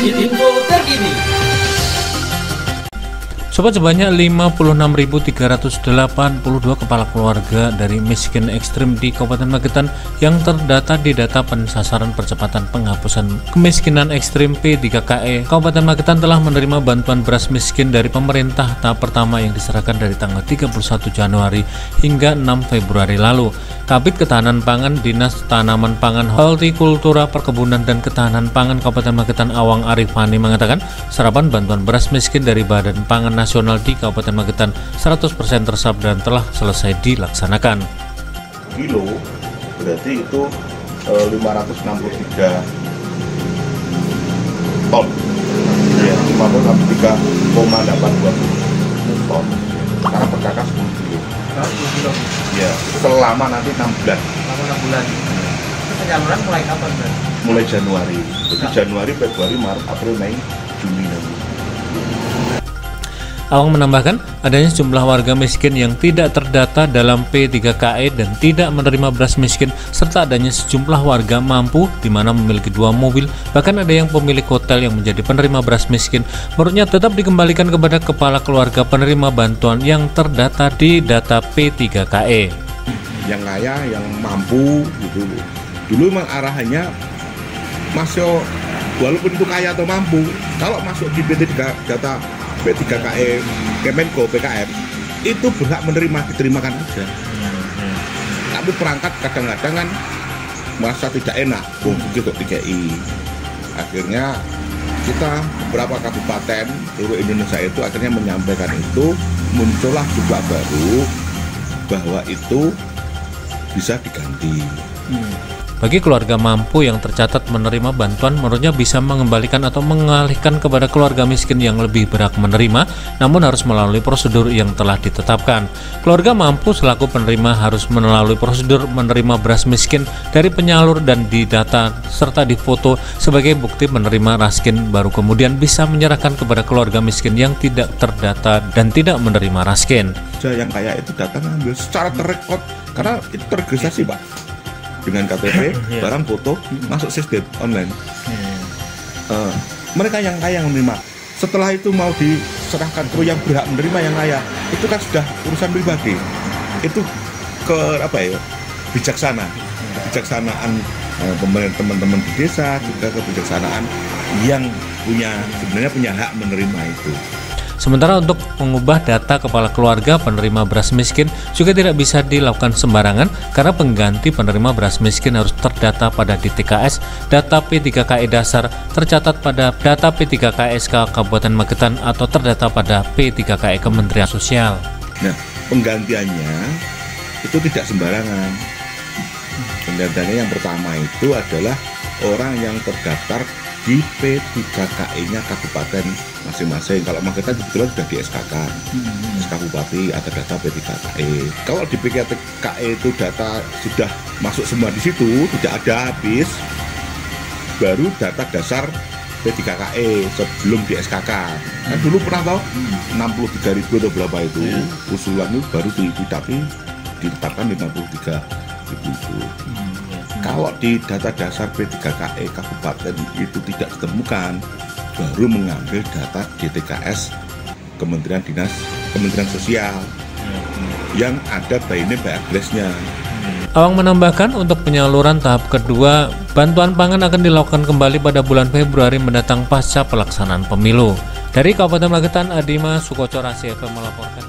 Info terkini. Sobat, sebanyak 56.382 kepala keluarga dari miskin ekstrim di Kabupaten Magetan yang terdata di data pensasaran percepatan penghapusan kemiskinan ekstrim P3KE Kabupaten Magetan telah menerima bantuan beras miskin dari pemerintah tahap pertama yang diserahkan dari tanggal 31 Januari hingga 6 Februari lalu. Kabid Ketahanan Pangan, Dinas Tanaman Pangan, Hortikultura, Perkebunan dan Ketahanan Pangan Kabupaten Magetan Awang Arifani mengatakan serapan bantuan beras miskin dari Badan Pangan Nasional di Kabupaten Magetan 100% tersab dan telah selesai dilaksanakan. Kilo berarti itu 563 ton, ya 563,820 ton, karena perkakas 10 kilo. 10 kilo. Ya, selama nanti 6 bulan. Selama 6 bulan. Penyaluran mulai kapan, Bang? Mulai Januari. Jadi Januari, Februari, Maret, April, Mei, Juni nanti. Awang menambahkan adanya sejumlah warga miskin yang tidak terdata dalam P3KE dan tidak menerima beras miskin, serta adanya sejumlah warga mampu di mana memiliki 2 mobil, bahkan ada yang pemilik hotel yang menjadi penerima beras miskin. Menurutnya tetap dikembalikan kepada kepala keluarga penerima bantuan yang terdata di data P3KE. Yang kaya, yang mampu gitu. Dulu memang arahannya masuk, walaupun itu kaya atau mampu, kalau masuk di data P3KE Kemenko PKM itu berhak menerima, diterimakan aja. Tapi perangkat kadang-kadang kan merasa tidak enak, begitu DKI. Akhirnya kita beberapa kabupaten seluruh Indonesia itu akhirnya menyampaikan itu, muncullah jumlah baru bahwa itu bisa diganti. Bagi keluarga mampu yang tercatat menerima bantuan, menurutnya bisa mengembalikan atau mengalihkan kepada keluarga miskin yang lebih berhak menerima, namun harus melalui prosedur yang telah ditetapkan. Keluarga mampu selaku penerima harus melalui prosedur menerima beras miskin dari penyalur dan didata serta difoto sebagai bukti menerima raskin, baru kemudian bisa menyerahkan kepada keluarga miskin yang tidak terdata dan tidak menerima raskin. Yang kaya itu datang ambil secara terrekod karena itu terregistrasi, Pak, dengan KTP, barang foto, masuk sistem online. Mereka yang kaya yang menerima. Setelah itu mau diserahkan ke yang berhak menerima yang kaya, itu kan sudah urusan pribadi. Itu ke bijaksanaan teman-teman di desa, juga kebijaksanaan yang sebenarnya punya hak menerima itu. Sementara untuk mengubah data kepala keluarga penerima beras miskin juga tidak bisa dilakukan sembarangan karena pengganti penerima beras miskin harus terdata pada DTKS, data P3KE dasar, tercatat pada data P3KSK Kabupaten Magetan atau terdata pada P3KE Kementerian Sosial. Nah, penggantiannya itu tidak sembarangan. Penggantiannya yang pertama itu adalah orang yang terdaftar di P3KE-nya kabupaten masing-masing. Kalau Magetan kebetulan sudah di SKK, SK Bupati ada data P3KE. Kalau di P3KE itu data sudah masuk semua di situ, tidak ada habis, baru data dasar P3KE sebelum di SKK. Kan dulu pernah tahu 63.000 atau berapa itu, usulan itu baru ditetapkan 53.000 itu. Kalau di data dasar P3KE kabupaten itu tidak ditemukan, baru mengambil data DTKS Kementerian Sosial yang ada by name by address-nya. Awang menambahkan untuk penyaluran tahap kedua, bantuan pangan akan dilakukan kembali pada bulan Februari mendatang pasca pelaksanaan pemilu. Dari Kabupaten Magetan, Adima Sukoco, Rasi FM melaporkan.